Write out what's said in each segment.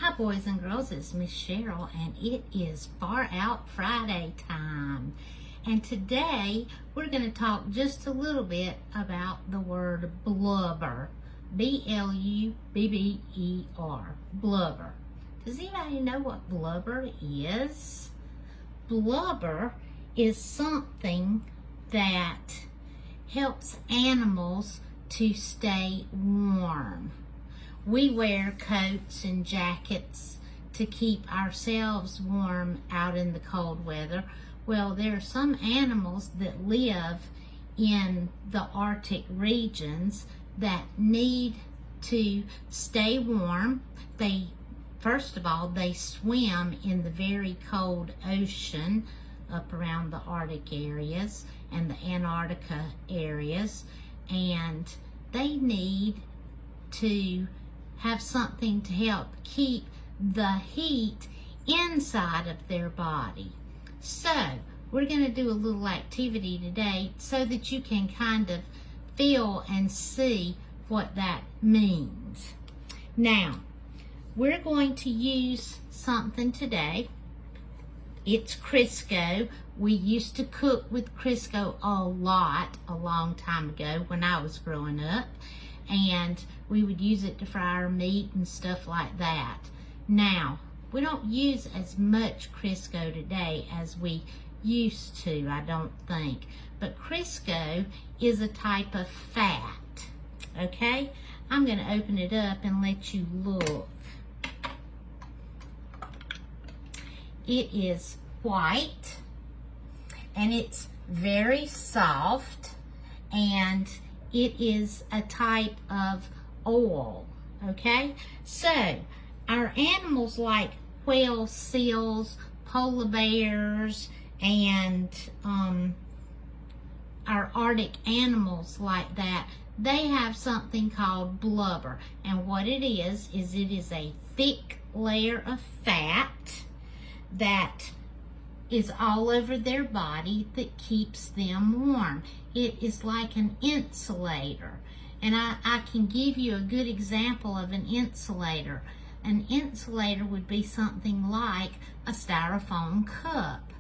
Hi boys and girls, it's Miss Cheryl and it is Far Out Friday time. And today we're going to talk just a little bit about the word blubber. B-L-U-B-B-E-R. Blubber. Does anybody know what blubber is? Blubber is something that helps animals to stay warm. We wear coats and jackets to keep ourselves warm out in the cold weather. Well, there are some animals that live in the Arctic regions that need to stay warm. First of all, they swim in the very cold ocean up around the Arctic areas and the Antarctica areas, and they need to have something to help keep the heat inside of their body. So we're going to do a little activity today so that you can kind of feel and see what that means. Now, we're going to use something today. It's Crisco. We used to cook with Crisco a lot a long time ago when I was growing up, and we would use it to fry our meat and stuff like that. Now, we don't use as much Crisco today as we used to, I don't think. But Crisco is a type of fat, okay? I'm going to open it up and let you look. It is white, and it's very soft, and it is a type of oil, okay? So, our animals like whales, seals, polar bears, and our Arctic animals like that, they have something called blubber. And what it is it is a thick layer of fat that is all over their body that keeps them warm. It is like an insulator. And I can give you a good example of an insulator. An insulator would be something like a styrofoam cup.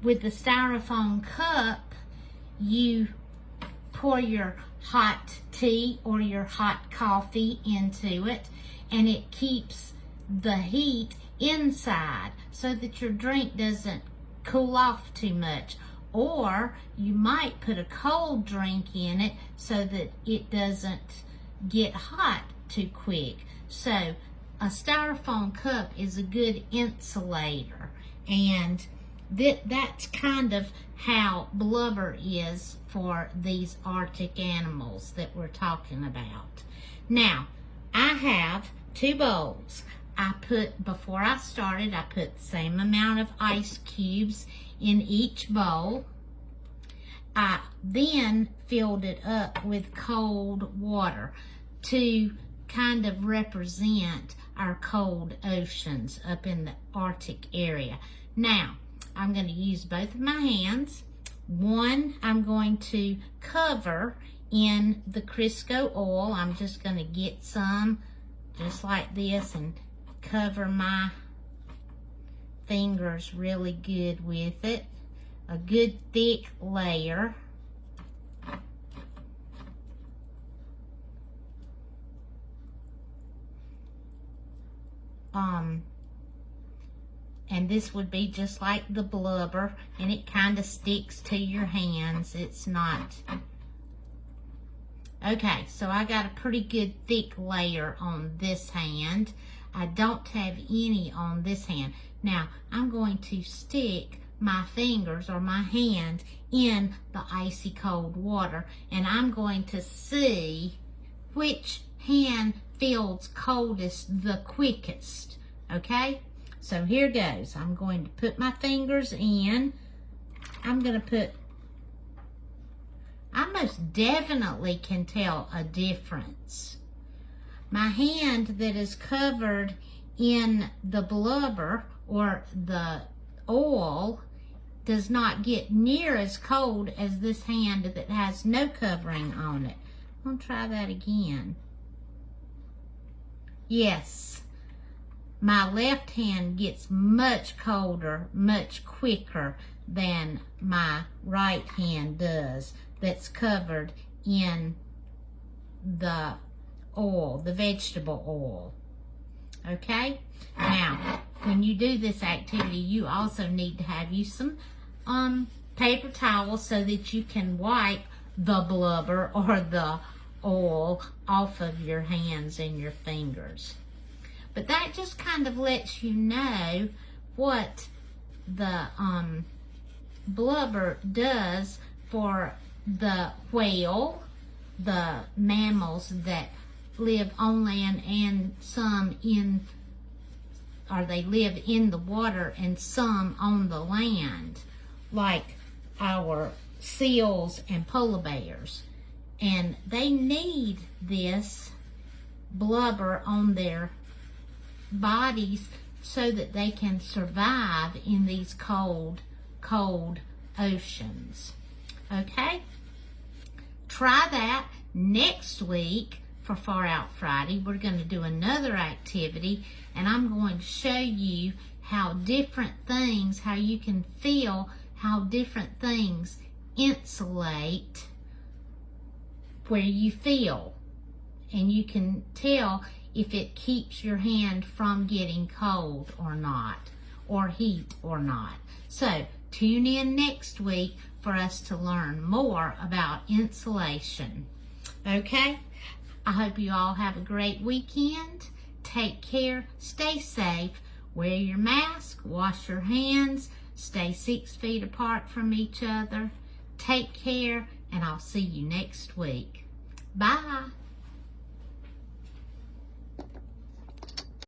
With the styrofoam cup, you pour your hot tea or your hot coffee into it, and it keeps the heat inside so that your drink doesn't cool off too much. Or you might put a cold drink in it so that it doesn't get hot too quick. So a styrofoam cup is a good insulator, and that's kind of how blubber is for these Arctic animals that we're talking about. Now, I have 2 bowls. Before I started, I put the same amount of ice cubes in each bowl. I then filled it up with cold water to kind of represent our cold oceans up in the Arctic area. Now, I'm going to use both of my hands. One, I'm going to cover in the Crisco oil. I'm just going to get some just like this and cover my fingers really good with it. A good thick layer. And this would be just like the blubber, and it kind of sticks to your hands. It's not. Okay, so I got a pretty good thick layer on this hand. I don't have any on this hand. Now, I'm going to stick my fingers or my hand in the icy cold water, and I'm going to see which hand feels coldest the quickest, okay? So here goes. I'm going to put my fingers in. I most definitely can tell a difference. My hand that is covered in the blubber or the oil does not get near as cold as this hand that has no covering on it. I'm going to try that again. Yes, my left hand gets much colder, much quicker than my right hand does that's covered in the oil, the vegetable oil. Okay? Now, when you do this activity, you also need to have you some paper towels so that you can wipe the blubber or the oil off of your hands and your fingers. But that just kind of lets you know what the blubber does for the whale, the mammals that live on land and some in, or they live in the water and some on the land, like our seals and polar bears. And they need this blubber on their bodies so that they can survive in these cold oceans. Okay? Try that. Next week for Far Out Friday, we're going to do another activity, and I'm going to show you how different things, how you can feel how different things insulate where you feel, and you can tell if it keeps your hand from getting cold or not, or heat or not. So tune in next week for us to learn more about insulation. Okay? I hope you all have a great weekend. Take care, stay safe, wear your mask, wash your hands, stay 6 feet apart from each other. Take care, and I'll see you next week. Bye.